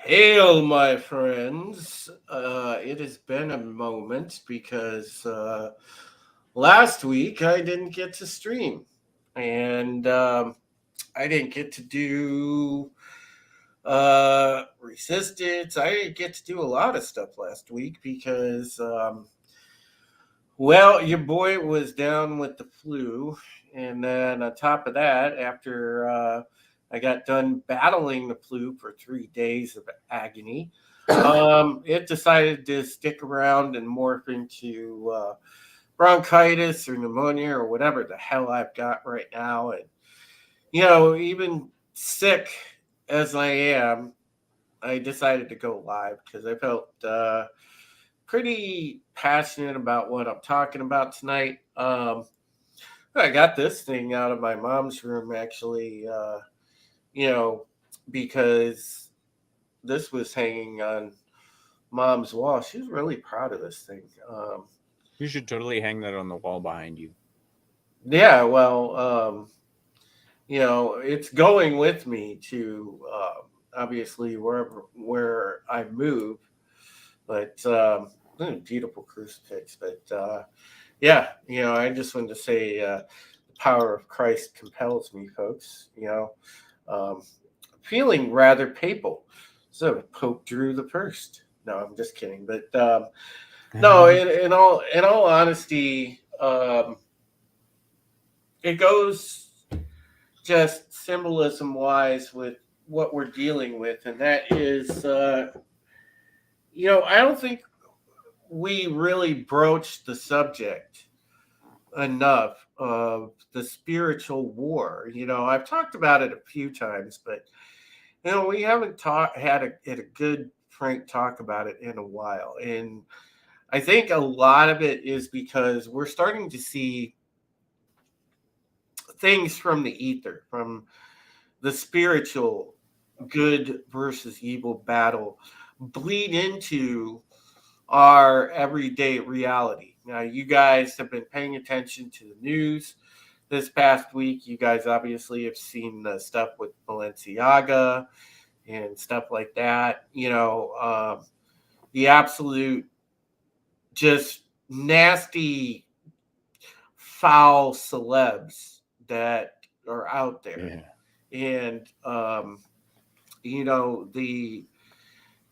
Hail, my friends. It has been a moment because last week I didn't get to stream. And I didn't get to do Resistance. I didn't get to do a lot of stuff last week because, your boy was down with the flu. And then on top of that, after I got done battling the flu for 3 days of agony, it decided to stick around and morph into bronchitis or pneumonia or whatever the hell I've got right now. And, even sick as I am, I decided to go live because I felt pretty passionate about what I'm talking about tonight. I got this thing out of my mom's room actually, you know, because this was hanging on mom's wall. She's really proud of this thing. You should totally hang that on the wall behind you. Yeah, it's going with me to obviously where I move, but beautiful crucifix. But yeah, I just wanted to say the power of Christ compels me, folks. Um, feeling rather papal. So Pope Drew the First. No, I'm just kidding. But no, in all honesty, it goes just symbolism wise with what we're dealing with, and that is, I don't think we really broached the subject enough of the spiritual war. I've talked about it a few times, but we haven't had a good frank talk about it in a while, and I think a lot of it is because we're starting to see things from the ether, from the spiritual good versus evil battle bleed into our everyday reality. Now, you guys have been paying attention to the news this past week. You guys obviously have seen the stuff with Balenciaga and stuff like that. The absolute just nasty, foul celebs that are out there. Yeah. And the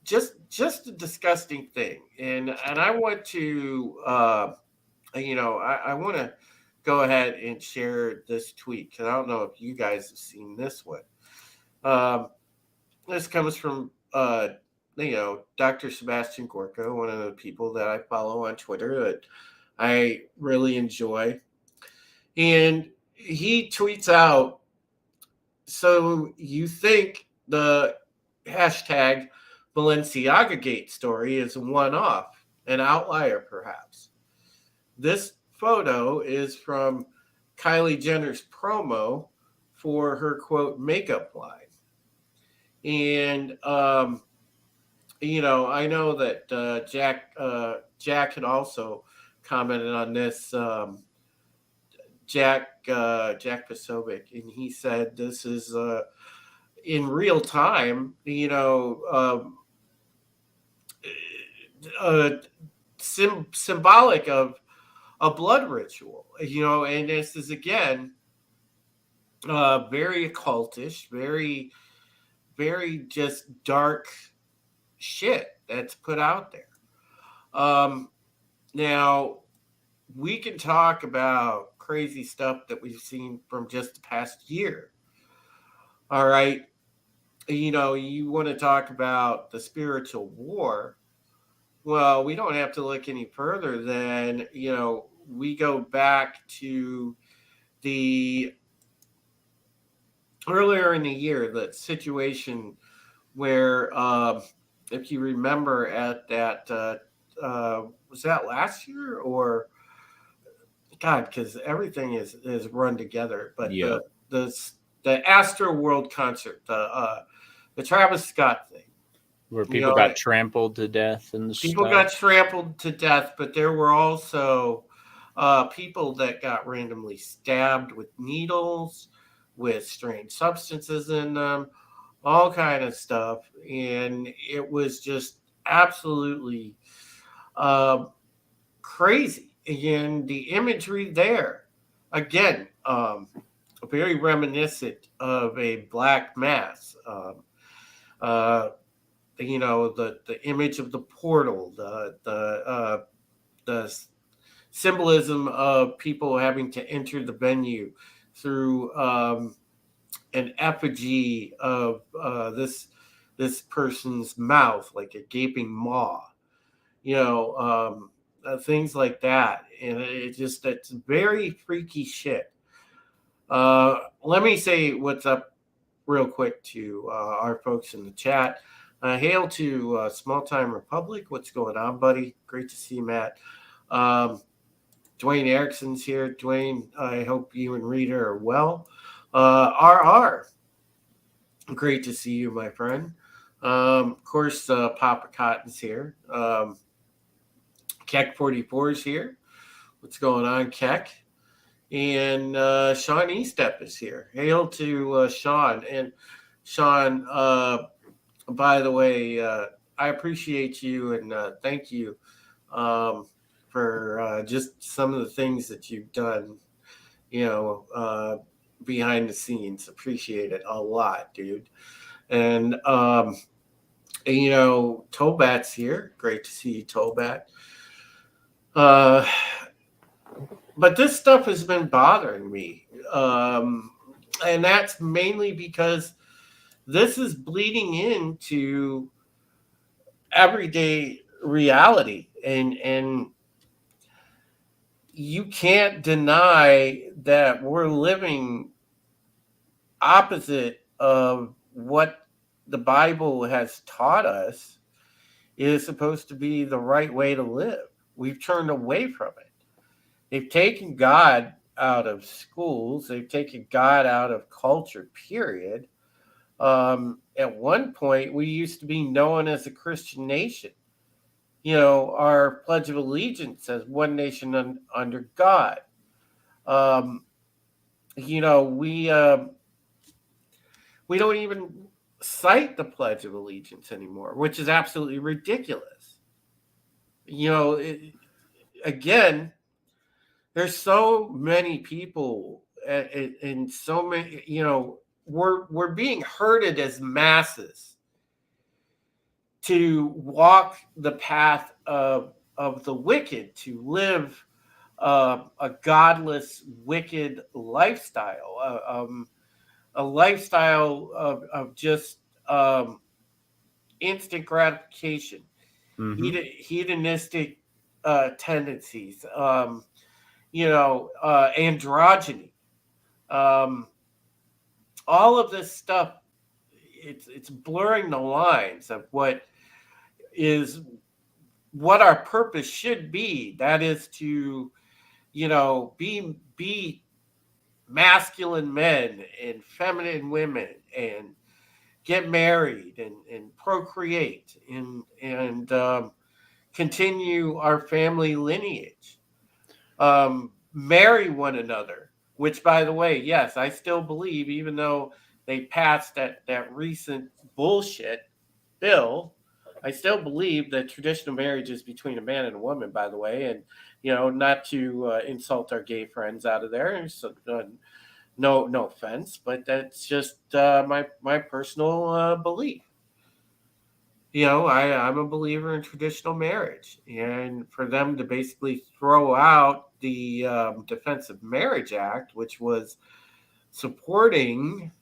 just a disgusting thing. And I want to I want to go ahead and share this tweet because I don't know if you guys have seen this one. um, this comes from Dr. Sebastian Gorka, one of the people that I follow on Twitter that I really enjoy. And he tweets out, so you think the hashtag Balenciaga Gate story is a one off, an outlier perhaps? This photo is from Kylie Jenner's promo for her quote makeup line. And, I know that Jack had also commented on this. Jack Pasovic, and he said this is in real time, uh, symbolic of a blood ritual, and this is again very occultish, very, very just dark shit that's put out there. Um, Now, we can talk about crazy stuff that we've seen from just the past year. All right. You want to talk about the spiritual war. Well, we don't have to look any further than, we go back to the earlier in the year, that situation where, if you remember at that, was that last year or God, because everything is run together. But Yeah. the Astro World concert, the Travis Scott thing. Where You people know, got trampled to death and people stuff. got trampled to death, but there were also people that got randomly stabbed with needles, with strange substances in them. all kind of stuff, and it was just absolutely uh, crazy. Again, the imagery there, again, very reminiscent of a black mass. Uh, the image of the portal, the symbolism of people having to enter the venue through an effigy of this person's mouth, like a gaping maw, things like that, and it's very freaky shit. Let me say what's up real quick to our folks in the chat. Hail to Small Time Republic. What's going on, buddy? Great to see you, Matt. Um, Dwayne Erickson's here. Dwayne, I hope you and Rita are well. RR, great to see you, my friend. Of course, Papa Cotton's here. Keck 44 is here. What's going on, Keck? And Sean Estep is here. Hail to Sean. And Sean, by the way, I appreciate you and thank you for just some of the things that you've done, behind the scenes. Appreciate it a lot, dude. And, Tobat's here. Great to see you, Tobat. Uh, but this stuff has been bothering me. And that's mainly because this is bleeding into everyday reality. And you can't deny that we're living opposite of what the Bible has taught us is supposed to be the right way to live. We've turned away from it. They've taken God out of schools. They've taken God out of culture, period. At one point, we used to be known as a Christian nation. Our Pledge of Allegiance says one nation under God. Um, we don't even cite the Pledge of Allegiance anymore, which is absolutely ridiculous. Again, there's so many people and so many, we're being herded as masses to walk the path of the wicked, to live a godless, wicked lifestyle, a lifestyle of just instant gratification, Mm-hmm. hedonistic tendencies, androgyny, um, all of this stuff. It's blurring the lines of is what our purpose should be. That is to, be masculine men and feminine women and get married and procreate and continue our family lineage, marry one another, which, by the way, yes, I still believe, even though they passed that recent bullshit bill, I still believe that traditional marriage is between a man and a woman, by the way, and not to insult our gay friends out of there. So, no offense, but that's just my personal belief. I'm a believer in traditional marriage, and for them to basically throw out the Defense of Marriage Act, which was supporting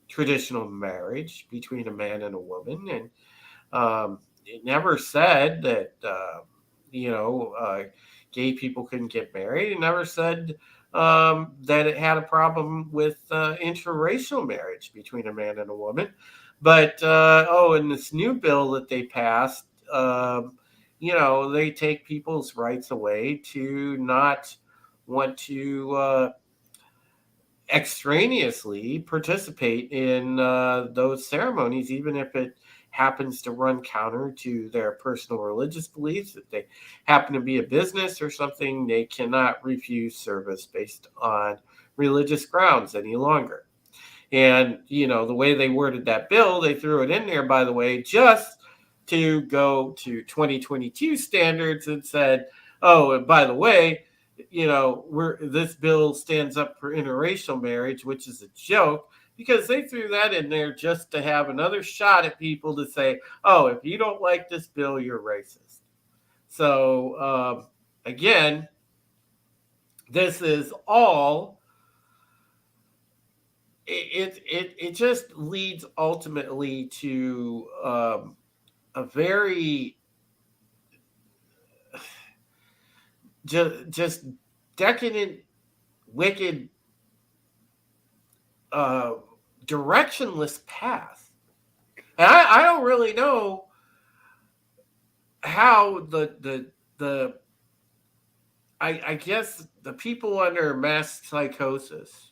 traditional marriage between a man and a woman, and it never said that gay people couldn't get married. It never said that it had a problem with interracial marriage between a man and a woman. But in this new bill that they passed, they take people's rights away to not want to extraneously participate in those ceremonies, even if it happens to run counter to their personal religious beliefs. If they happen to be a business or something, they cannot refuse service based on religious grounds any longer. And, the way they worded that bill, they threw it in there, by the way, just to go to 2022 standards and said, oh, and by the way, this bill stands up for interracial marriage, which is a joke because they threw that in there just to have another shot at people to say, oh, if you don't like this bill, you're racist. So, again, this is all it just leads ultimately to a very just decadent, wicked, directionless path. And I don't really know how the I guess the people under mass psychosis,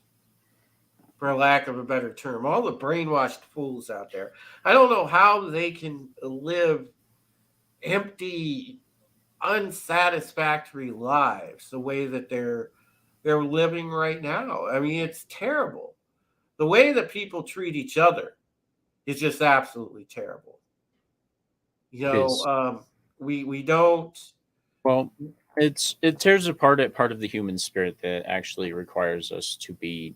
for lack of a better term, all the brainwashed fools out there, I don't know how they can live empty, unsatisfactory lives the way that they're living right now. I mean, it's terrible. The way that people treat each other is just absolutely terrible. It is. We don't. Well, it tears apart at part of the human spirit that actually requires us to be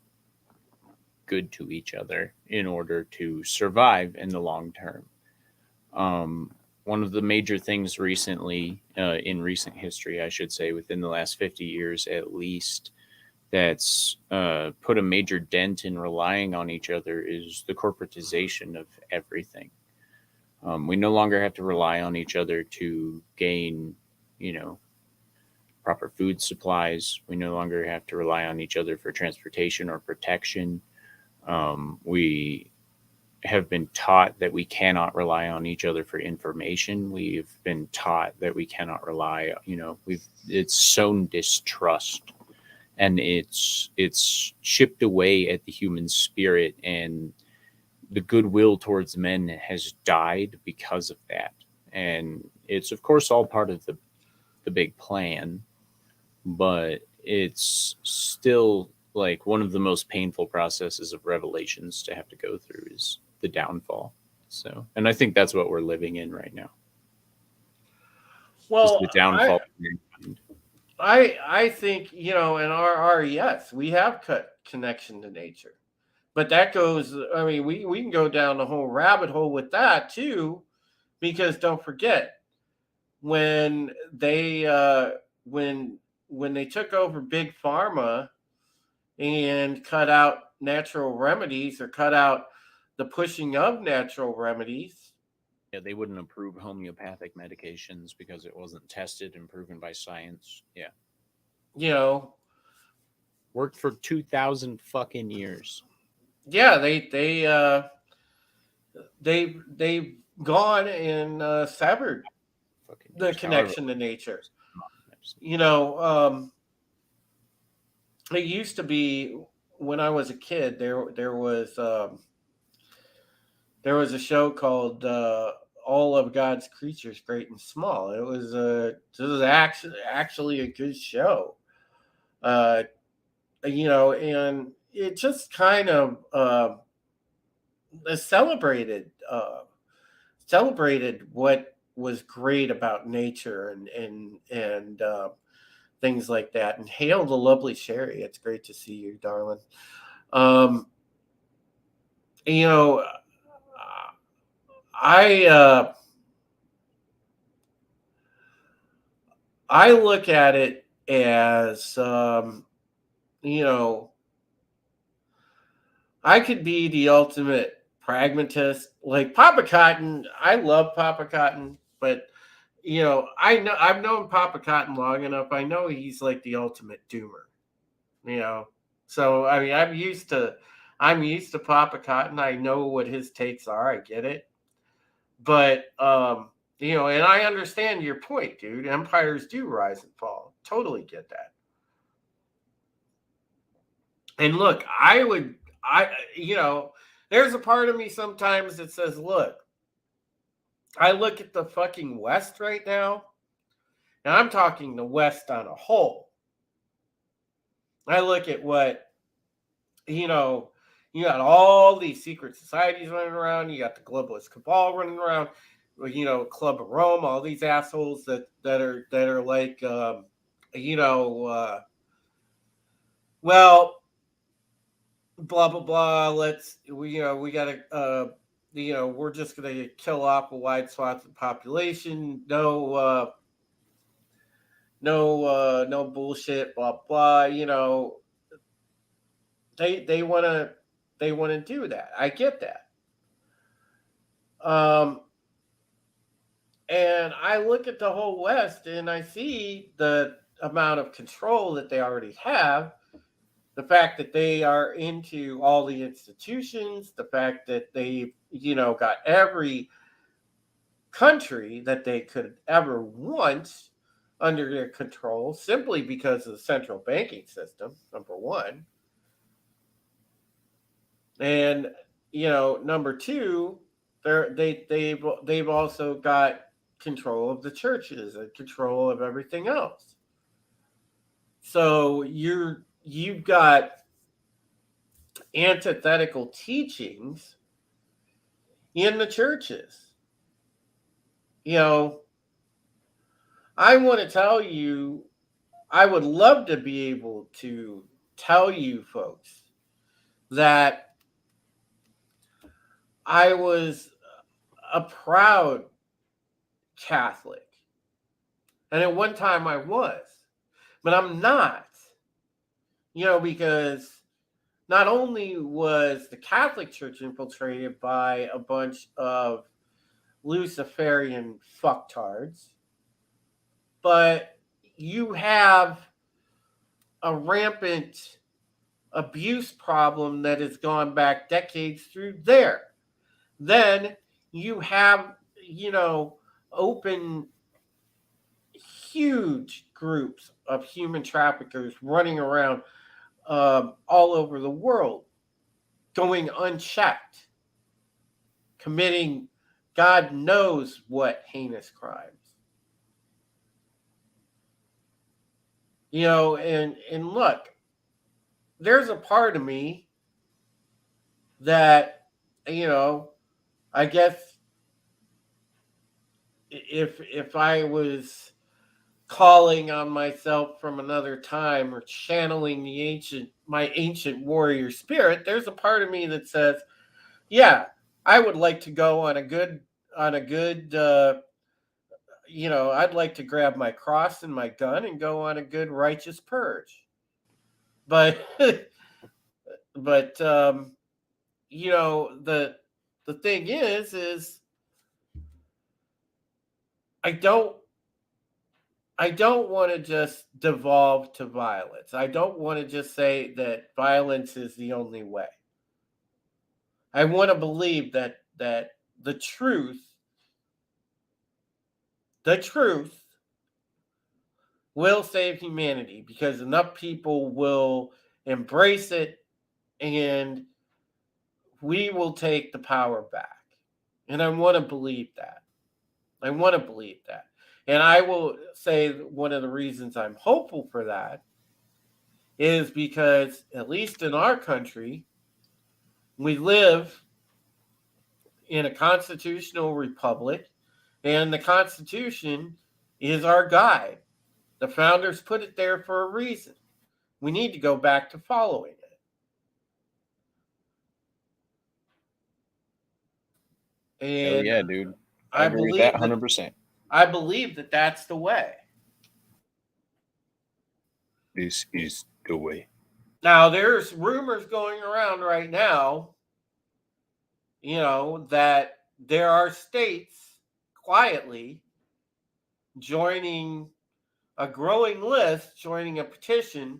good to each other in order to survive in the long term. One of the major things recently, in recent history, I should say, within the last 50 years at least, that's put a major dent in relying on each other is the corporatization of everything. We no longer have to rely on each other to gain, proper food supplies. We no longer have to rely on each other for transportation or protection. We have been taught that we cannot rely on each other for information. We've been taught that we cannot rely, it's sown distrust, and it's chipped away at the human spirit, and the goodwill towards men has died because of that. And it's of course all part of the big plan, but it's still like one of the most painful processes of revelations to have to go through is the downfall. So, and I think that's what we're living in right now. Is Well, the downfall. I think in our yes, we have cut connection to nature, but that goes. I mean, we can go down the whole rabbit hole with that too, because don't forget when they when they took over big pharma and cut out natural remedies or cut out the pushing of natural remedies. Yeah, they wouldn't approve homeopathic medications because it wasn't tested and proven by science. Yeah. You know, Worked for 2,000 fucking years. yeah, they've gone and severed Fucking the years. However, connection to nature. You know, it used to be when I was a kid. There was a show called All of God's Creatures, Great and Small. It was actually a good show. Uh, and it just kind of celebrated celebrated what was great about nature and things like that. And hail the lovely Sherry. It's great to see you, darling. Um, you know, I I look at it as you know I could be the ultimate pragmatist. Like Papa Cotton, I love Papa Cotton, but I've known Papa Cotton long enough. I know he's like the ultimate doomer. You know, so I mean, I'm used to Papa Cotton. I know what his takes are. I get it, but and I understand your point, dude. Empires do rise and fall. Totally get that. And look, there's a part of me sometimes that says, look, I look at the fucking West right now, and I'm talking the West on a whole. I look at what, you know, You got all these secret societies running around. You got the globalist cabal running around. Club of Rome. All these assholes that are like, you know, well, blah blah blah. We gotta, we're just gonna kill off a wide swath of the population. No bullshit. Blah blah. They want to do that. I get that. Um, and I look at the whole West and I see the amount of control that they already have, the fact that they are into all the institutions, the fact that they've, got every country that they could ever want under their control simply because of the central banking system, number one. And number two, they've also got control of the churches and control of everything else. So you've got antithetical teachings in the churches. I want to tell you, I would love to be able to tell you folks that I was a proud Catholic. And at one time I was, but I'm not, because not only was the Catholic Church infiltrated by a bunch of Luciferian fucktards, but you have a rampant abuse problem that has gone back decades through there. Then you have, open huge groups of human traffickers running around all over the world, going unchecked, committing God knows what heinous crimes. And look, there's a part of me that, I guess if I was calling on myself from another time or channeling my ancient warrior spirit, there's a part of me that says, yeah, I would like to go on a good I'd like to grab my cross and my gun and go on a good righteous purge. But but the thing is I don't I don't want to just devolve to violence. I don't want to just say that violence is the only way. I want to believe that the truth will save humanity because enough people will embrace it and we will take the power back. And I want to believe that. I want to believe that. And I will say one of the reasons I'm hopeful for that is because, at least in our country, we live in a constitutional republic, and the Constitution is our guide. The founders put it there for a reason. We need to go back to following it. Hell And yeah, dude. I I agree with that believe that 100%. I believe that that's the way. This is the way. Now, there's rumors going around right now, that there are states quietly joining a growing list, joining a petition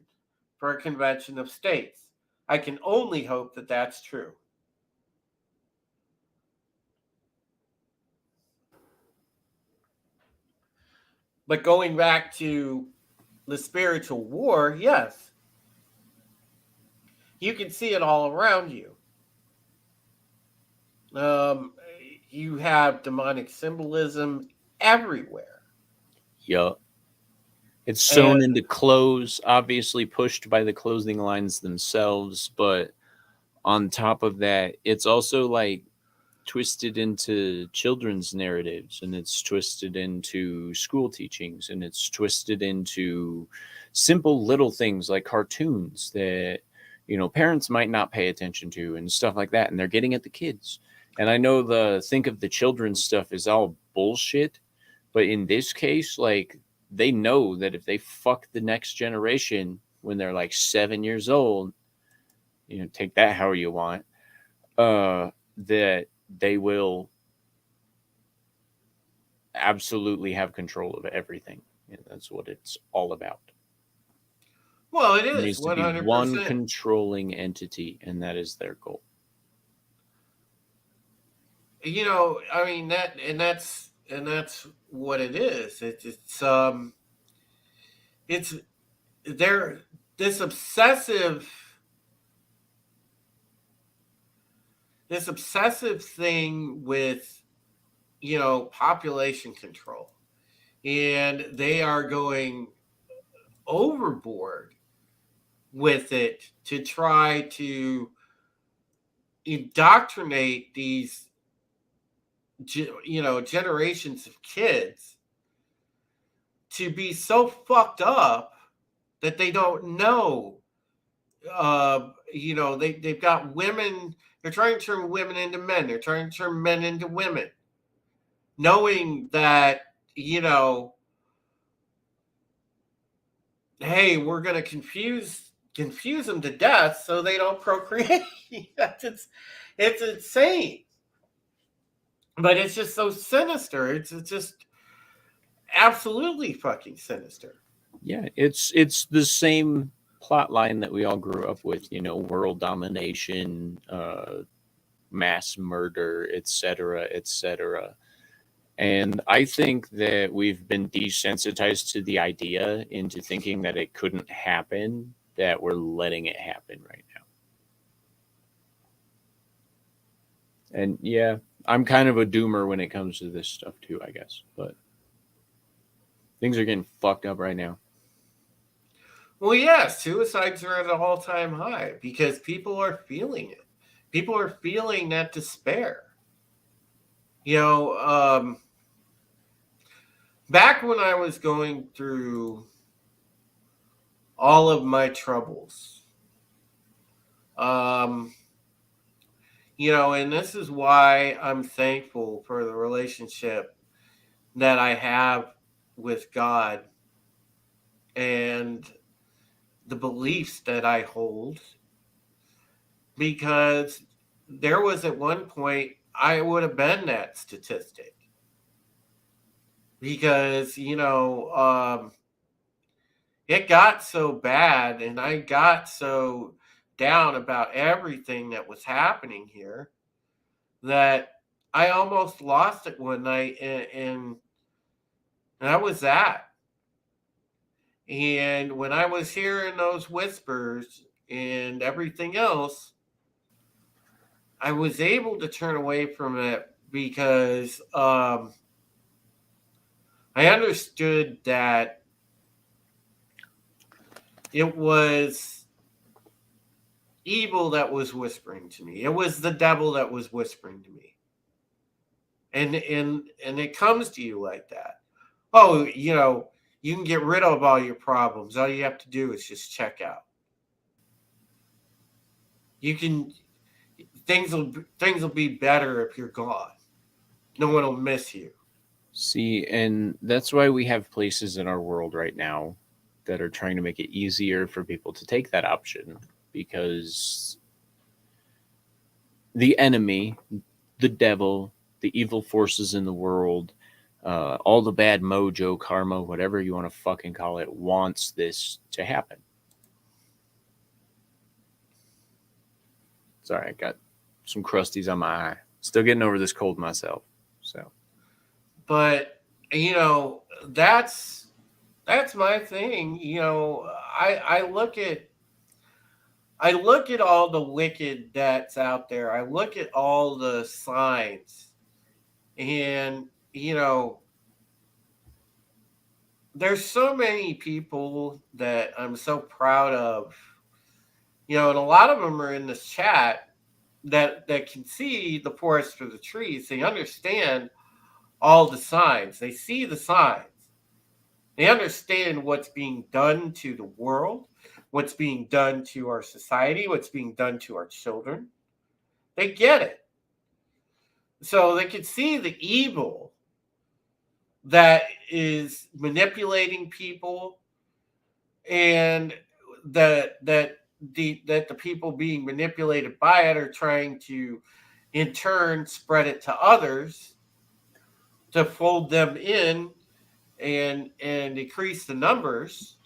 for a convention of states. I can only hope that that's true. But going back to the spiritual war, yes, you can see it all around you. Um, you have demonic symbolism everywhere. Yup. It's sewn And into clothes, obviously pushed by the clothing lines themselves, but on top of that, it's also like twisted into children's narratives, and it's twisted into school teachings, and it's twisted into simple little things like cartoons that parents might not pay attention to and stuff like that, and they're getting at the kids. And I know the think of the children's stuff is all bullshit, but in this case, like, they know that if they fuck the next generation when they're like 7 years old, take that how you want, that they will absolutely have control of everything. And that's what it's all about. Well, it There is needs to be one 100%. controlling entity, and that is their goal. I mean, that's what it is. It's there this obsessive thing with population control, and they are going overboard with it to try to indoctrinate these generations of kids to be so fucked up that they don't know. They've got women. They're trying to turn women into men. They're trying to turn men into women, knowing that hey, we're going to confuse them to death so they don't procreate. It's insane, but it's just so sinister. It's just absolutely fucking sinister. Yeah, it's the same plot line that we all grew up with, world domination, mass murder, etc., etc. And I think that we've been desensitized to the idea into thinking that it couldn't happen, that we're letting it happen right now. And yeah, I'm kind of a doomer when it comes to this stuff too, I guess. But things are getting fucked up right now. Well, yeah, suicides are at an all-time high because people are feeling it. People are feeling that despair. You know, back when I was going through all of my troubles, um, and this is why I'm thankful for the relationship that I have with God and the beliefs that I hold, because there was at one point I would have been that statistic because it got so bad and I got so down about everything that was happening here that I almost lost it one night, and that was that. And when I was hearing those whispers and everything else, I was able to turn away from it because I understood that it was evil that was whispering to me. It was the devil that was whispering to me. And it comes to you like that. Oh, you can get rid of all your problems. All you have to do is just check out. You can things will be better if you're gone. No one will miss you. See, and that's why we have places in our world right now that are trying to make it easier for people to take that option, because the enemy, the devil, the evil forces in the world, all the bad mojo, karma, whatever you want to fucking call it, wants this to happen. Sorry, I got some crusties on my eye. Still getting over this cold myself. So, But that's my thing. I look at all the wicked that's out there. I look at all the signs, and there's so many people that I'm so proud of. And a lot of them are in this chat. that can see the forest for the trees. They understand all the signs. They see the signs. They understand what's being done to the world, what's being done to our society, what's being done to our children. They get it. So they can see the evil that is manipulating people, and that the people being manipulated by it are trying to in turn spread it to others to fold them in and increase the numbers.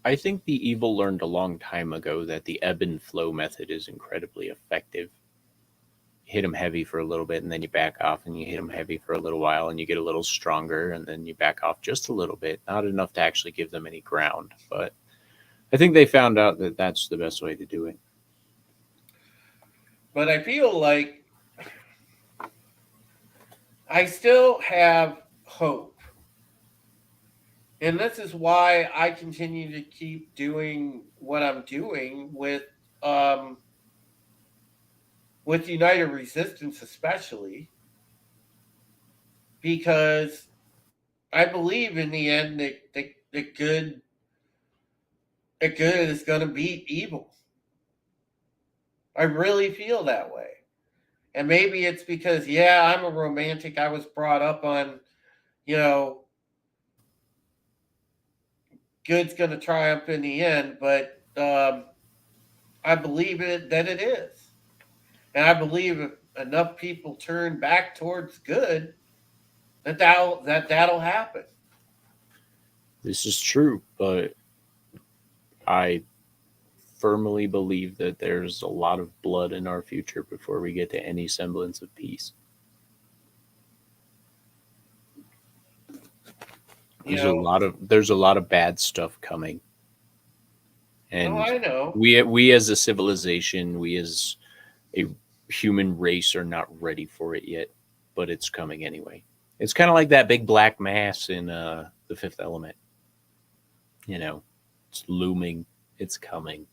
I think the evil learned a long time ago that the ebb and flow method is incredibly effective. Hit them heavy for a little bit and then you back off, and you hit them heavy for a little while and you get a little stronger, and then you back off just a little bit, not enough to actually give them any ground, but I think they found out that that's the best way to do it. But I feel like I still have hope. And this is why I continue to keep doing what I'm doing um, with United Resistance, especially because I believe in the end that good is going to beat evil. I really feel that way. And maybe it's because, yeah, I'm a romantic. I was brought up on, you know, good's going to triumph in the end, but I believe that it is. And I believe if enough people turn back towards good, that'll happen. This is true, but I firmly believe that there's a lot of blood in our future before we get to any semblance of peace. You know, There's a lot of bad stuff coming, oh, and I know. we as a civilization, we as a human race are not ready for it yet, but it's coming anyway. It's kind of like that big black mass in the Fifth Element. You know, it's looming. It's coming.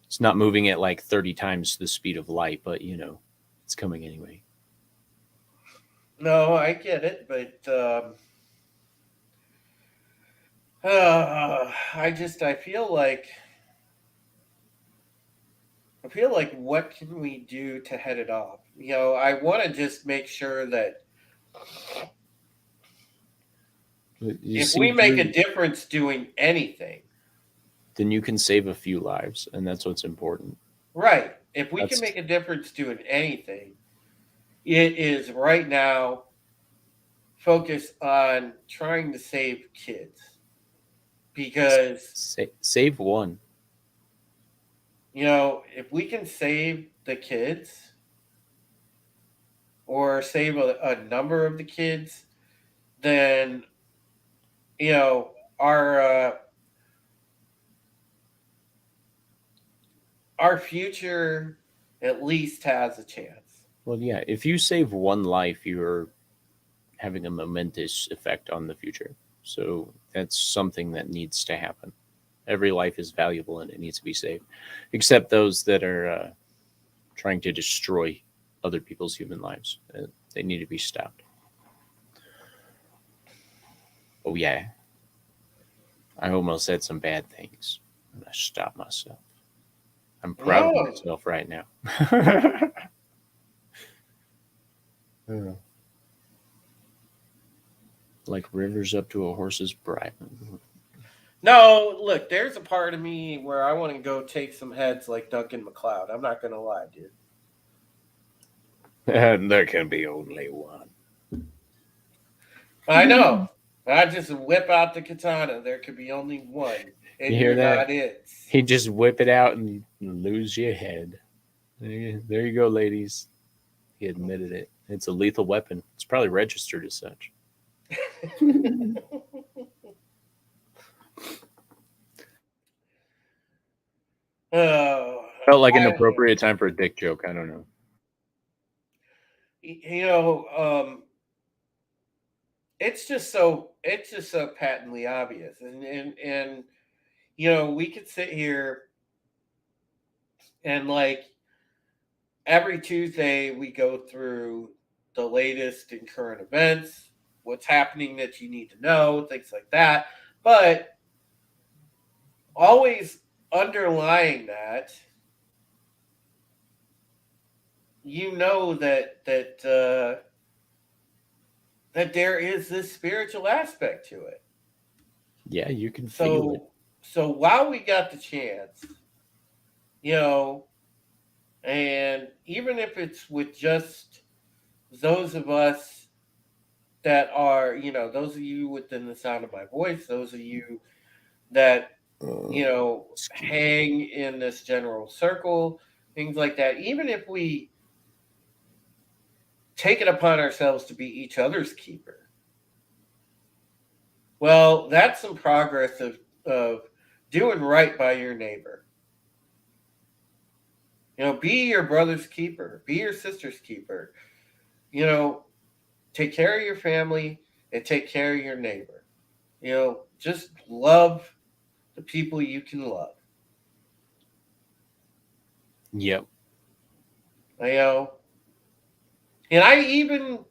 It's not moving at like 30 times the speed of light, but it's coming anyway. No, I get it, but I feel like what can we do to head it off? I want to just make sure that You if see we make a through, difference doing anything, then you can save a few lives, and that's what's important. right? If we can That's make a difference doing anything, it is right now focus on trying to save kids because save one. if we can save the kids or save a number of the kids, then you know our our future at least has a chance. Well, yeah, if you save one life, you're having a momentous effect on the future. So that's something that needs to happen. Every life is valuable and it needs to be saved, except those that are trying to destroy other people's human lives. They need to be stopped. Oh, yeah. I almost said some bad things. And I stopped myself. I'm proud of No, myself right now. Yeah. Like rivers up to a horse's bridle. no. Look, there's a part of me where I want to go take some heads like Duncan MacLeod. I'm not gonna lie, dude. There can be only one. I know. I just whip out the katana. There could be only one, You and hear you're that? not it. He just whip it out and lose your head. There you go, ladies. He admitted it. It's a lethal weapon. It's probably registered as such. Oh, Felt like an I, appropriate time for a dick joke. I don't know. you know, it's just so patently obvious, and we could sit here and like every Tuesday we go through the latest in current events, what's happening that you need to know, things like that. But always underlying that, you know that there is this spiritual aspect to it. Yeah, you can feel it. So while we got the chance, you know, and even if it's with just those of us that are, those of you within the sound of my voice, those of you that, Excuse me. hang in this general circle, things like that, even if we take it upon ourselves to be each other's keeper, well, that's some progress of doing right by your neighbor. Be your brother's keeper, be your sister's keeper. You know, take care of your family and take care of your neighbor. Just love the people you can love. Yep. You know, and I even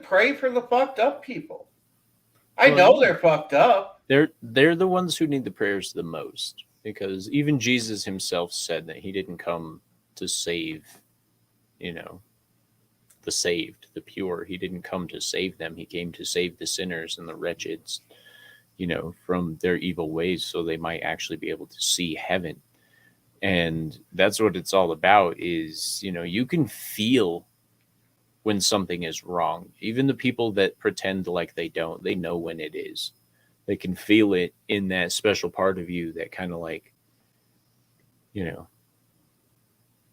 pray for the fucked up people. I Well, know yeah. they're fucked up. They're the ones who need the prayers the most, because even Jesus himself said that he didn't come to save, you know, the saved, the pure. He didn't come to save them. He came to save the sinners and the wretched, from their evil ways so they might actually be able to see heaven. And that's what it's all about is, you can feel when something is wrong. Even the people that pretend like they don't, they know when it is. They can feel it in that special part of you that kind of like, you know,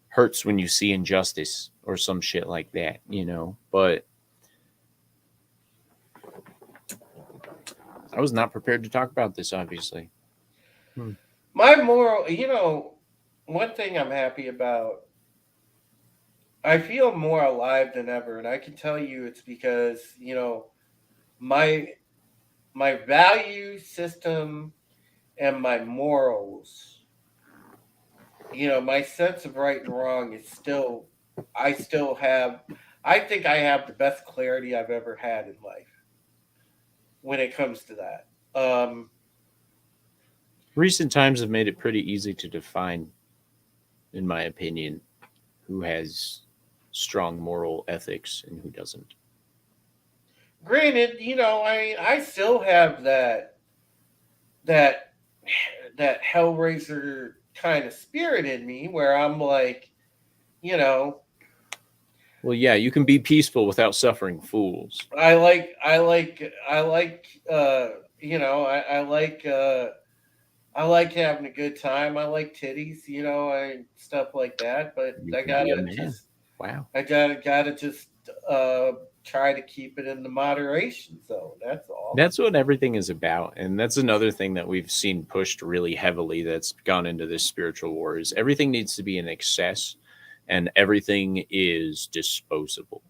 hurts when you see injustice or some shit like that. But I was not prepared to talk about this, obviously. Hmm. My moral, one thing I'm happy about, I feel more alive than ever, and I can tell you it's because, my my value system and my morals, my sense of right and wrong is still, I still have, I think I have the best clarity I've ever had in life when it comes to that. Recent times have made it pretty easy to define, in my opinion, who has strong moral ethics and who doesn't. Granted, I still have that that Hellraiser kind of spirit in me where I'm like, you know, Well, yeah, you can be peaceful without suffering fools. I like I like having a good time. I like titties, and stuff like that. But You can be a man. Wow. I gotta just uh, try to keep it in the moderation zone. That's all. That's what everything is about. And that's another thing that we've seen pushed really heavily that's gone into this spiritual war is everything needs to be in excess and everything is disposable.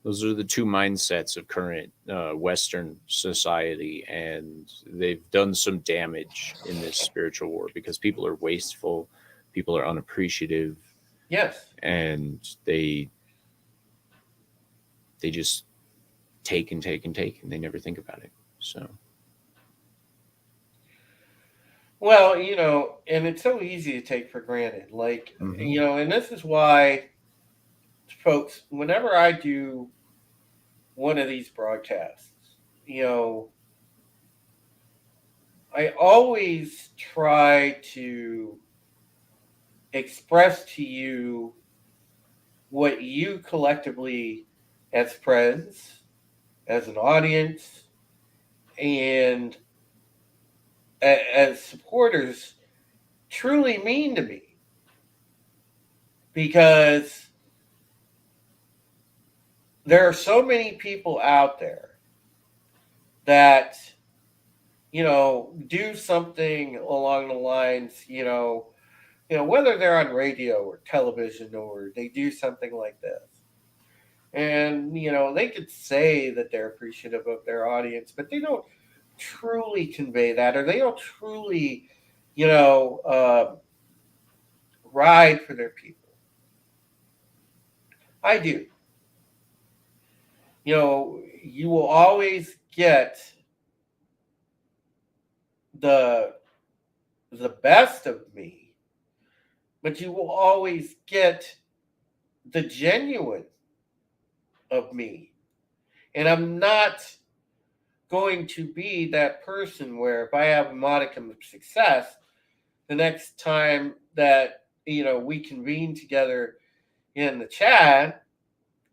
Those are the two mindsets of current Western society, and they've done some damage in this spiritual war because people are wasteful, people are unappreciative, Yes. and they just take and take and take, and they never think about it. So, Well, and it's so easy to take for granted. Like, mhm. and this is why, folks, whenever I do one of these broadcasts, you know, I always try to express to you what you collectively, as friends, as an audience, and as supporters, truly mean to me. Because there are so many people out there that, do something along the lines, whether they're on radio or television or they do something like this. And, they could say that they're appreciative of their audience, but they don't truly convey that, or they don't truly, you know, uh, ride for their people. I do. You will always get the the best of me, but you will always get the genuine of me. And I'm not going to be that person where if I have a modicum of success, the next time that we convene together in the chat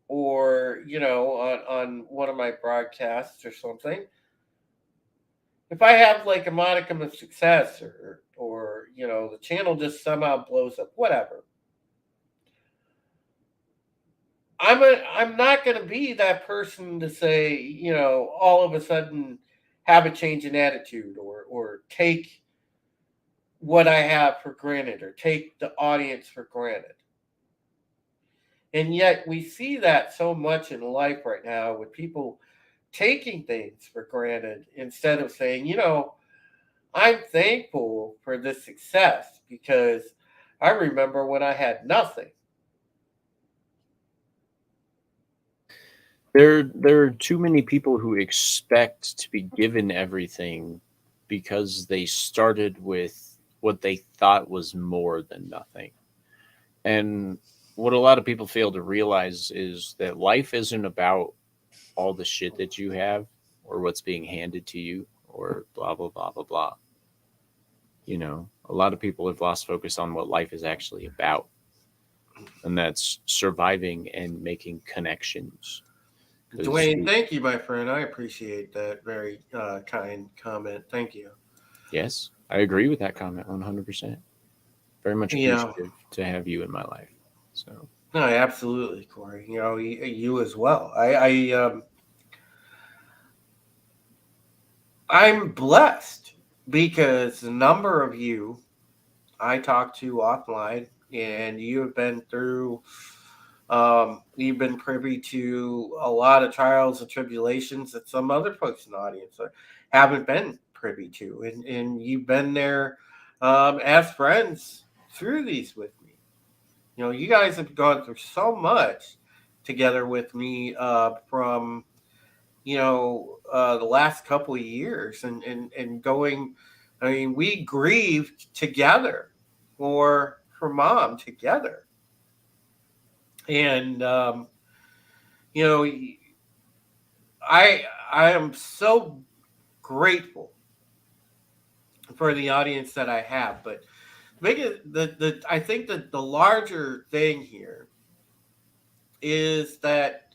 or on one of my broadcasts or something, if I have like a modicum of success or the channel just somehow blows up, whatever, I'm not going to be that person to say all of a sudden have a change in attitude or take what I have for granted or take the audience for granted. And yet we see that so much in life right now with people taking things for granted instead of saying, I'm thankful for this success because I remember when I had nothing. There are too many people who expect to be given everything because they started with what they thought was more than nothing. And what a lot of people fail to realize is that life isn't about all the shit that you have or what's being handed to you or blah blah blah blah blah. A lot of people have lost focus on what life is actually about, and that's surviving and making connections. Dwayne, thank you, my friend. I appreciate that very kind comment. Thank you. Yes, I agree with that comment 100%. Very much You know, appreciative to have you in my life. So, no, absolutely, Corey. You as well. I'm blessed because the number of you I talk to offline, and you have been through. You've been privy to a lot of trials and tribulations that some other folks in the audience haven't been privy to, and you've been there as friends through these with me. You guys have gone through so much together with me from the last couple of years and going. I mean, we grieved together for mom together, and you know I am so grateful for the audience that I have. But make it the I think that the larger thing here is that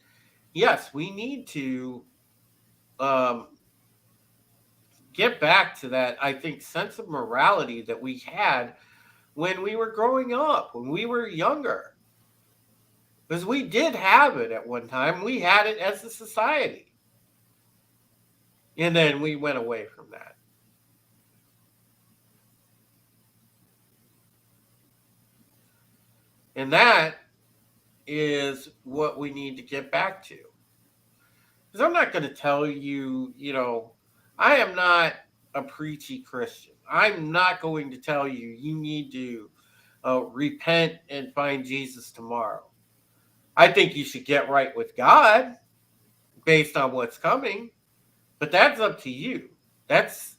yes, we need to um, get back to that. I think sense of morality that we had when we were growing up, when we were younger, because we did have it at one time. We had it as a society, and then we went away from that. And that is what we need to get back to. Because I'm not going to tell you, I am not a preachy Christian. I'm not going to tell you you need to repent and find Jesus tomorrow. I think you should get right with God based on what's coming, but that's up to you. That's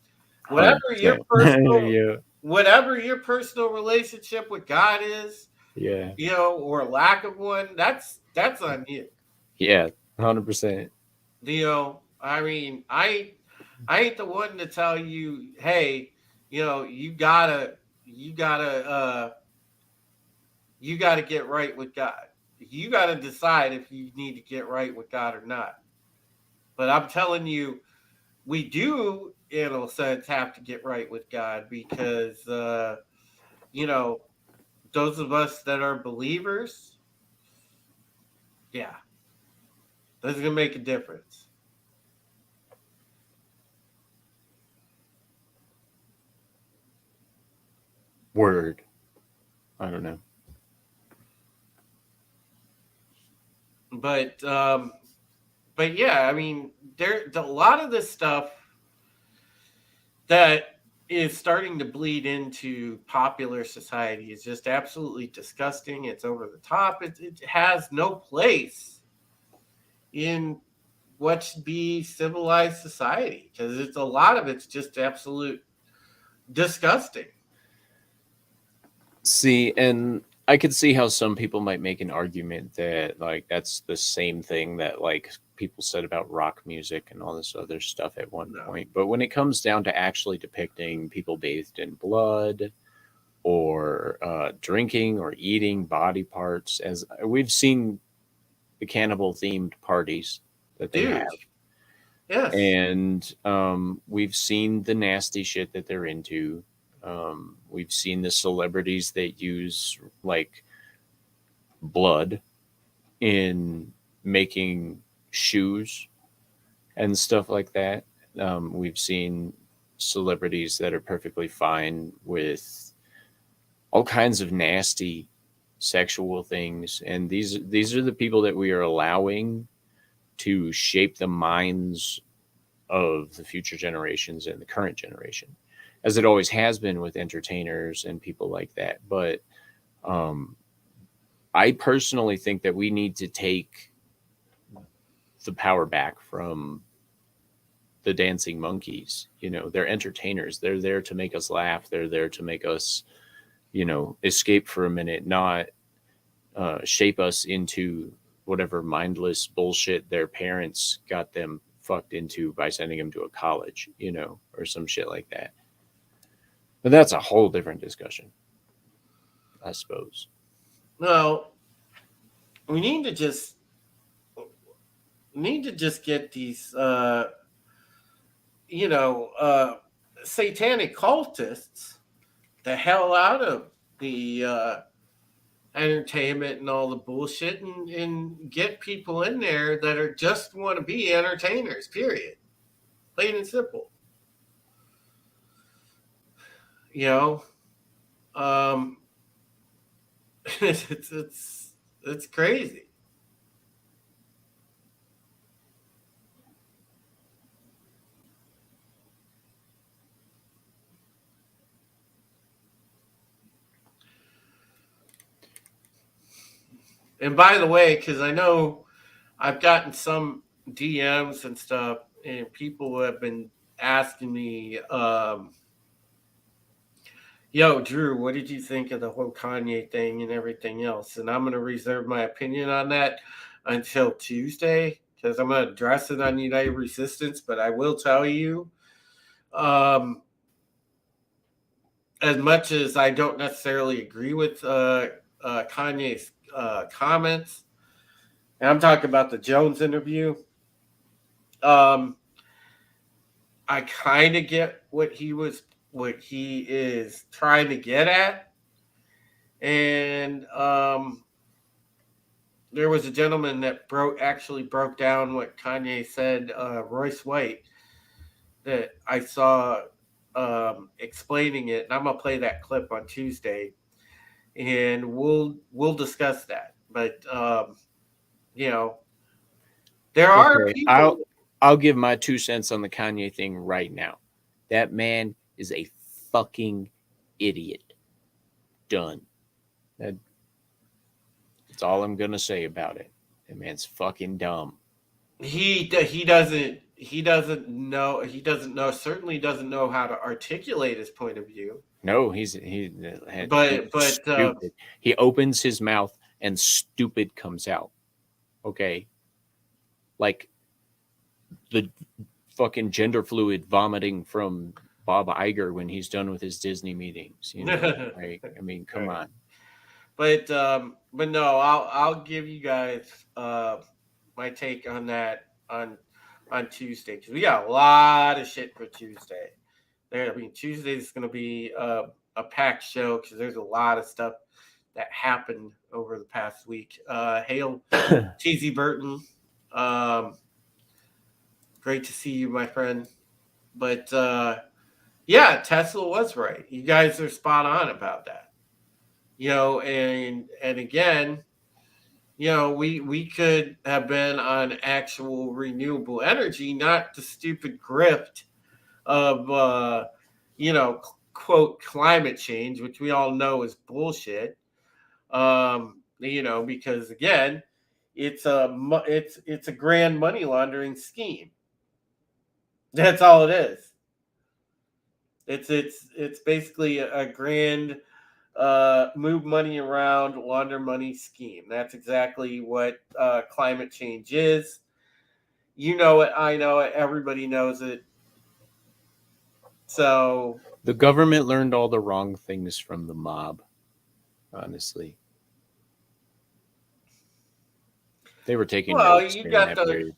whatever your 100%. personal Yeah. whatever your personal relationship with God is, Yeah. or lack of one. That's on you. Yeah. 100%. I mean, I ain't the one to tell you, hey, you gotta you gotta get right with God. You gotta decide if you need to get right with God or not. But I'm telling you, we do, in a sense, have to get right with God because you know, those of us that are believers, yeah, this is gonna make a difference. Word. I don't know. But yeah, I mean, there a lot of this stuff that is starting to bleed into popular society. It's just absolutely disgusting. It's over the top. It has no place in what should be civilized society because it's a lot of it's just absolute disgusting. See, and I could see how some people might make an argument that like that's the same thing that like people said about rock music and all this other stuff at one No, point. But when it comes down to actually depicting people bathed in blood or drinking or eating body parts, as we've seen the cannibal themed parties that they dude. have, Yes, and we've seen the nasty shit that they're into. We've seen the celebrities that use like blood in making shoes and stuff like that. We've seen celebrities that are perfectly fine with all kinds of nasty sexual things, and these are the people that we are allowing to shape the minds of the future generations and the current generation, as it always has been with entertainers and people like that. But um, I personally think that we need to take the power back from the dancing monkeys. You know, they're entertainers. They're there to make us laugh. They're there to make us, you know, escape for a minute, not shape us into whatever mindless bullshit their parents got them fucked into by sending them to a college, you know, or some shit like that. But that's a whole different discussion, I suppose. no, we need to just get these you know satanic cultists the hell out of the entertainment and all the bullshit and get people in there that are just want to be entertainers, period, plain and simple. You know, um it's crazy. And by the way, because I know I've gotten some DMs and stuff, and people have been asking me, "Yo, Drew, what did you think of the whole Kanye thing and everything else?" And I'm going to reserve my opinion on that until Tuesday because I'm going to address it on United Resistance. But I will tell you, um, as much as I don't necessarily agree with Kanye's comments, and I'm talking about the Jones interview. Um, I kind of get what he is trying to get at, and there was a gentleman that broke down what Kanye said, Royce White, that I saw explaining it, and I'm gonna play that clip on Tuesday, and we'll discuss that. But you know, there are Okay, people. I'll give my 2 cents on the Kanye thing right now. That man is a fucking idiot. Done. That, that's all I'm gonna say about it. That man's fucking dumb. He doesn't know certainly doesn't know how to articulate his point of view. No, he's But stupid. He opens his mouth and stupid comes out. Okay, like the fucking gender fluid vomiting from Bob Iger when he's done with his Disney meetings. You know, like I mean, come right. on. But no, I'll give you guys my take on that on Tuesday because we got a lot of shit for Tuesday. There, I mean Tuesday is going to be a packed show because there's a lot of stuff that happened over the past week. Hail TZ Burton, um, great to see you, my friend. But yeah, Tesla was right. You guys are spot on about that. You know, and again, you know, we could have been on actual renewable energy, not the stupid grift of quote climate change, which we all know is bullshit. Because again, it's a grand money laundering scheme. That's all it is. It's basically a grand move money around, launder money scheme. That's exactly what climate change is. You know it, I know it, everybody knows it. So The government learned all the wrong things from the mob, honestly. They were taking well, notes you during got that the period.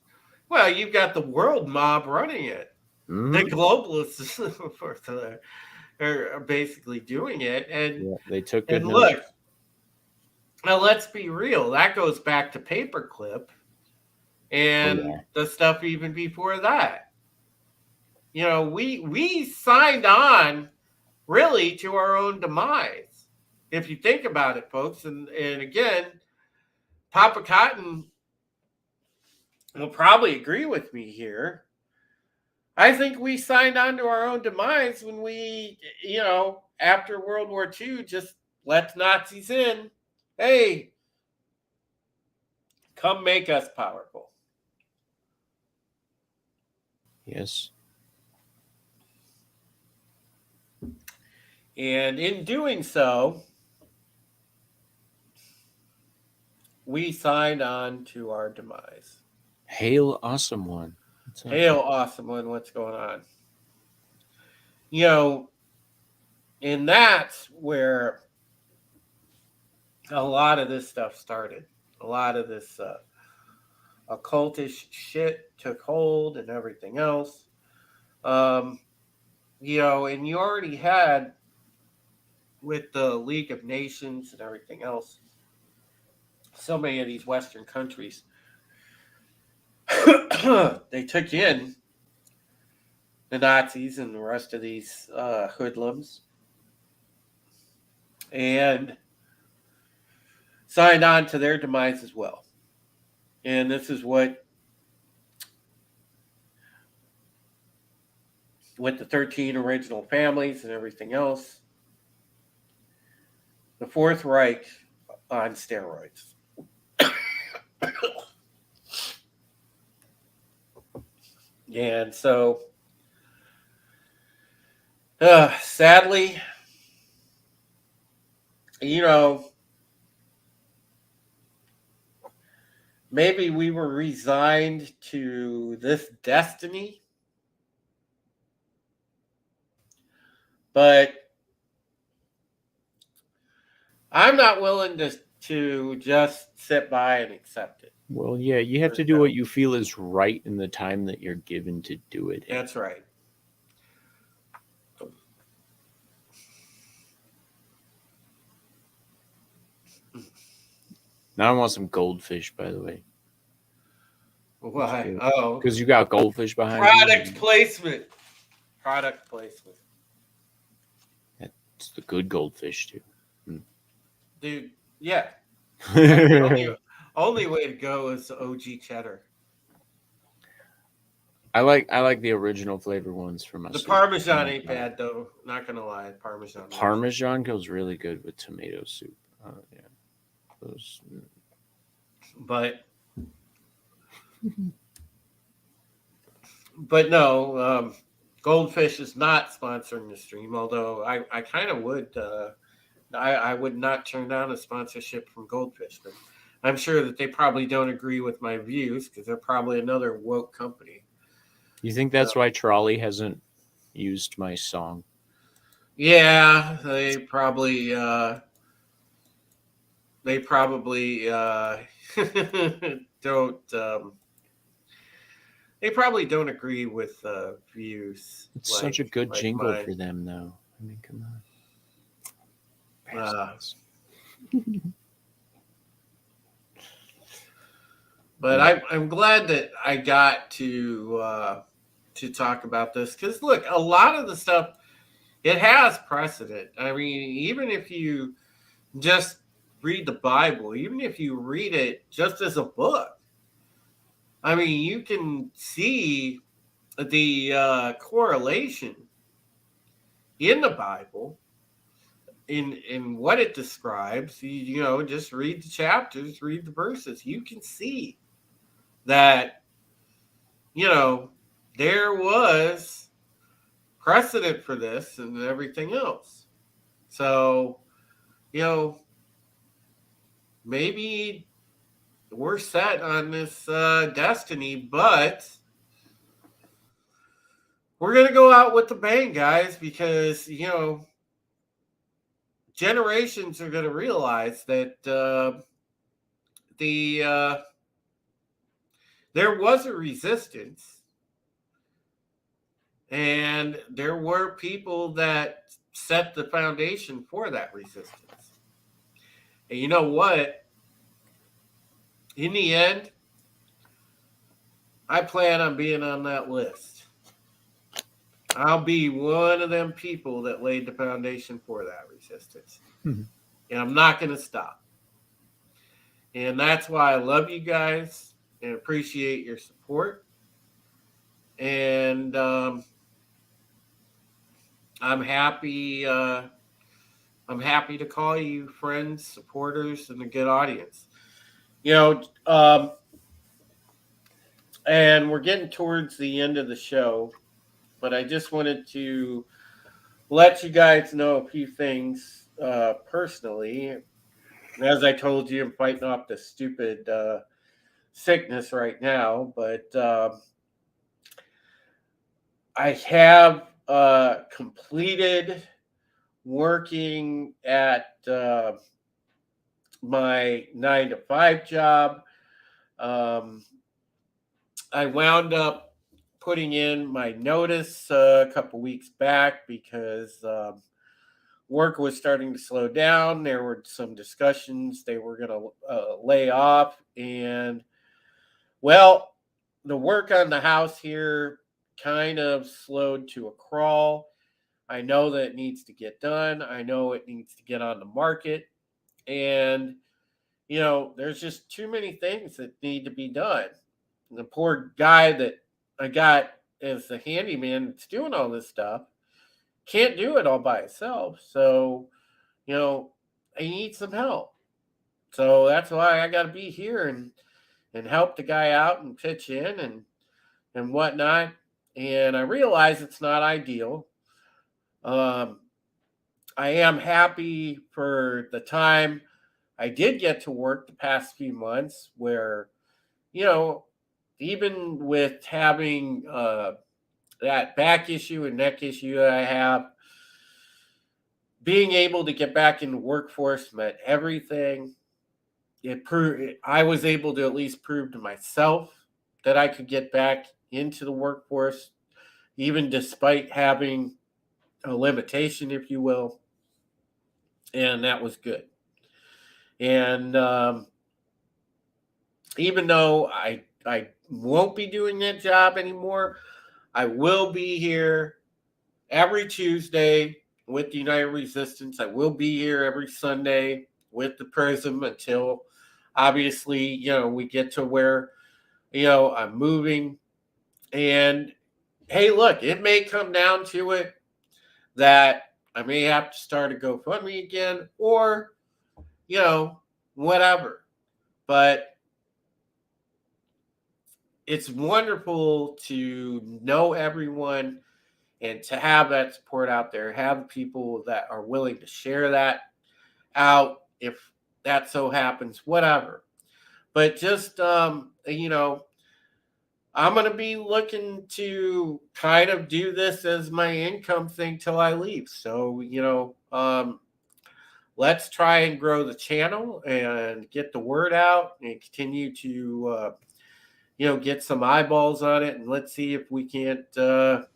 well, you've got the world mob running it. The Mhm. globalists are basically doing it, Yeah, they took and good look, notes. now let's be real. That goes back to paperclip Oh and yeah. the stuff even before that. We signed on really to our own demise, if you think about it, folks. And again, Papa Cotton will probably agree with me here. I think we signed on to our own demise when we, after World War II, just let the Nazis in. Hey, come make us powerful. Yes. And in doing so, we signed on to our demise. Hail, awesome one. What's up? Hail, awesome one, what's going on? You know, and that's where a lot of this stuff started. A lot of this occultish shit took hold and everything else. Um, and you already had with the League of Nations and everything else, so many of these Western countries, they took in the Nazis and the rest of these hoodlums and signed on to their demise as well. And this is what, with the 13 original families and everything else, the Fourth Reich on steroids. And so, sadly, you know, maybe we were resigned to this destiny, but I'm not willing to just sit by and accept it. Well, yeah, you have to do what you feel is right in the time that you're given to do it in. That's right. Now I want some goldfish, by the way. Why? Oh, Because you got goldfish behind product you. placement. Product placement. It's the good goldfish, too. Dude, yeah. Only way to go is OG cheddar. I like the original flavor ones from my The soup. Parmesan ain't bad though. Not gonna lie, Parmesan. Parmesan goes really good with tomato soup. Yeah, those. But no, Goldfish is not sponsoring the stream. Although I kind of would. I would not turn down a sponsorship from Goldfish, but I'm sure that they probably don't agree with my views because they're probably another woke company. You think that's why Trolley hasn't used my song? Yeah, they probably don't. They probably don't agree with views. It's such a good jingle mine. for them, though. I mean, come on. But I'm glad that I got to talk about this because look, a lot of the stuff it has precedent. I mean, even if you just read the Bible, even if you read it just as a book, I mean, you can see the correlation in the Bible, in what it describes, just read the chapters, read the verses. You can see that, you know, there was precedent for this and everything else. So, you know, maybe we're set on this destiny, but we're going to go out with the bang, guys, because, generations are going to realize that the there was a resistance, and there were people that set the foundation for that resistance. And you know what? In the end, I plan on being on that list. I'll be one of them people that laid the foundation for that resistance. Mm-hmm. And I'm not going to stop. And that's why I love you guys and appreciate your support. And I'm happy. I'm happy to call you friends, supporters, and a good audience. You know, and we're getting towards the end of the show, but I just wanted to let you guys know a few things personally. As I told you, I'm fighting off this stupid sickness right now, but I have completed working at my 9 to 5 job. I wound up putting in my notice a couple weeks back because work was starting to slow down. There were some discussions they were going to lay off. And, well, the work on the house here kind of slowed to a crawl. I know that it needs to get done. I know it needs to get on the market. And, there's just too many things that need to be done. And the poor guy that I got as the handyman that's doing all this stuff can't do it all by himself. So, I need some help. So that's why I got to be here and help the guy out and pitch in and whatnot. And I realize it's not ideal. Um, I am happy for the time I did get to work the past few months where, even with having that back issue and neck issue that I have, being able to get back in the workforce meant everything. I was able to at least prove to myself that I could get back into the workforce, even despite having a limitation, if you will. And that was good. And even though I won't be doing that job anymore, I will be here every Tuesday with the United Resistance. I will be here every Sunday with the Prism until obviously, we get to where, I'm moving. And hey, look, it may come down to it that I may have to start a GoFundMe again or, whatever. But it's wonderful to know everyone and to have that support out there, have people that are willing to share that out if that so happens, whatever. But just, I'm going to be looking to kind of do this as my income thing till I leave. So, let's try and grow the channel and get the word out and continue to, get some eyeballs on it. And let's see if we can't, get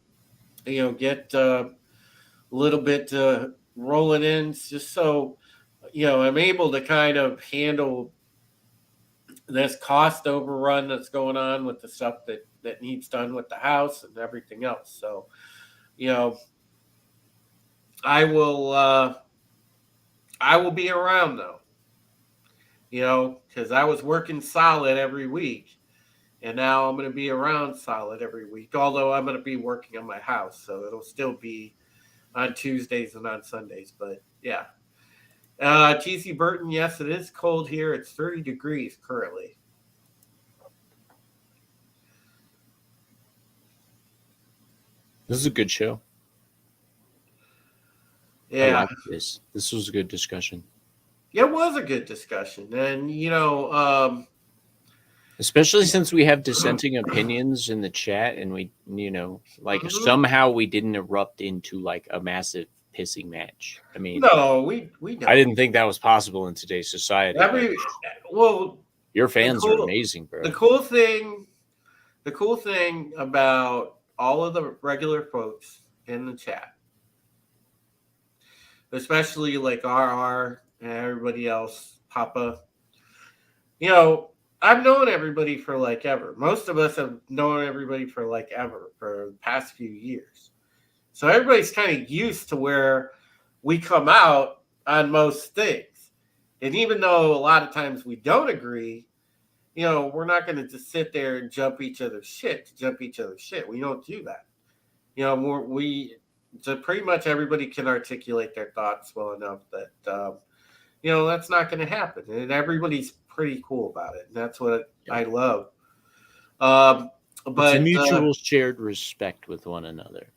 a little bit rolling in just so, I'm able to kind of handle this cost overrun that's going on with the stuff that needs done with the house and everything else. So, I will be around though, because I was working solid every week. And now I'm going to be around solid every week, although I'm going to be working on my house. So it'll still be on Tuesdays and on Sundays. But yeah. TC Burton, yes, it is cold here. It's 30 degrees currently. This is a good show. Yeah. I like this. This was a good discussion. It was a good discussion. And, especially since we have dissenting opinions in the chat and we, somehow we didn't erupt into like a massive pissing match. I mean, no, we don't. I didn't think that was possible in today's society. Your fans are amazing, bro. The cool thing about all of the regular folks in the chat, especially like RR and everybody else, Papa, I've known everybody for like ever. Most of us have known everybody for like ever for the past few years. So everybody's kind of used to where we come out on most things. And even though a lot of times we don't agree, we're not going to just sit there and jump each other's shit. We don't do that. So pretty much everybody can articulate their thoughts well enough that, that's not going to happen. And everybody's pretty cool about it. And that's what I love. But it's a mutual shared respect with one another.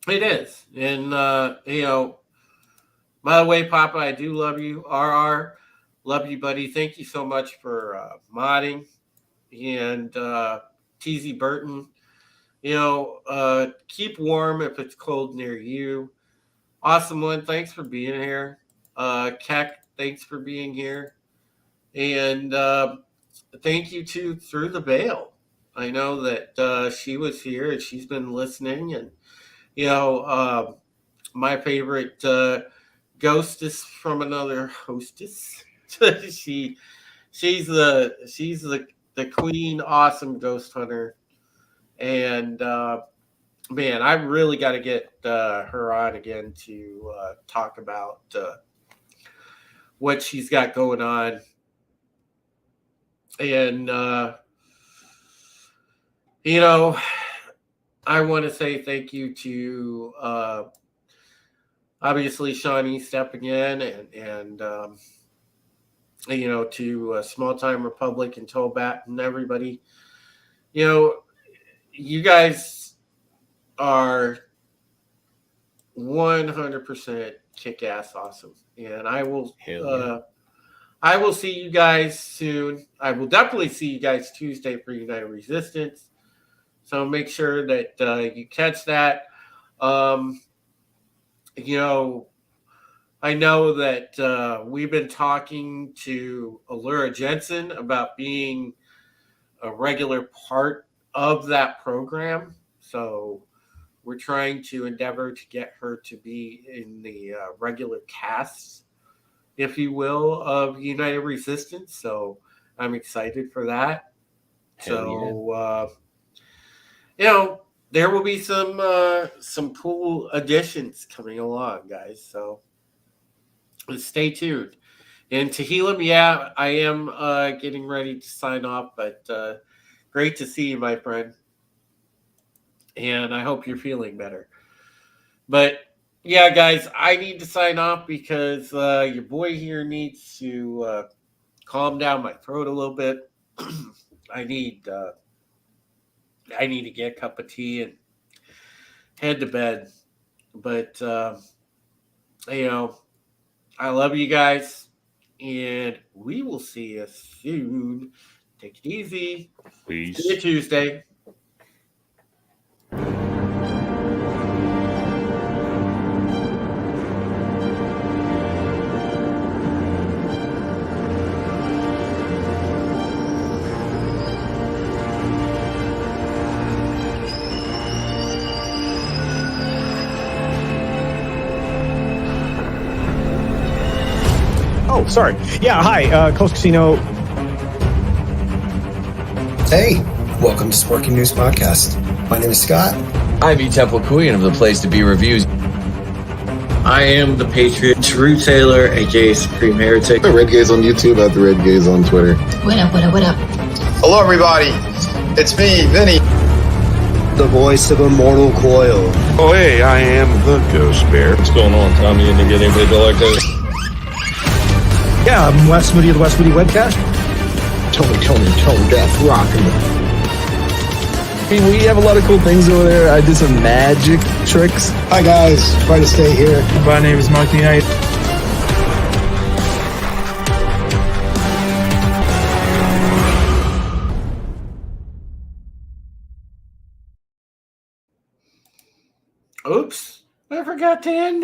It is. And, by the way, Papa, I do love you. RR, love you, buddy. Thank you so much for modding. And TZ Burton, keep warm if it's cold near you. Awesome one. Thanks for being here. Keck, thanks for being here. And thank you to Through the Veil. I know that she was here and she's been listening. And, my favorite ghostess from another hostess. she's the queen, awesome ghost hunter. And man, I really got to get her on again to talk about what she's got going on. And I want to say thank you to obviously Shawnee stepping in and to Small Time Republic and Tobat and everybody. You guys are 100% kick-ass awesome. And I will see you guys soon. I will definitely see you guys Tuesday for United Resistance. So make sure that you catch that. I know that we've been talking to Allura Jensen about being a regular part of that program. So we're trying to endeavor to get her to be in the regular casts, if you will, of United Resistance. So I'm excited for that. There will be some cool additions coming along, guys. So stay tuned. And Tehillim, yeah, I am getting ready to sign off, but great to see you, my friend. And I hope you're feeling better. But yeah, guys, I need to sign off because your boy here needs to calm down my throat a little bit. I need to get a cup of tea and head to bed. But I love you guys, and we will see you soon. Take it easy. Peace. See you Tuesday. Oh, sorry. Yeah, hi, Coast Casino. Hey, welcome to Sporking News Podcast. My name is Scott. I'm E. Temple Queen of the Place to Be Reviews. I am the Patriot, True Taylor, aka Supreme Heretic. The Red Gaze on YouTube, at the Red Gaze on Twitter. What up? Hello, everybody. It's me, Vinny. the voice of Immortal Coil. Oh, hey, I am the Ghost Bear. What's going on, Tommy? You didn't get anybody to like this? Yeah, I'm Wes Moody of the Wes Moody Webcast. Tone Death, rockin'. We have a lot of cool things over there. I did some magic tricks. Hi guys, try to stay here. My name is Monkey Knight. Oops, I forgot to end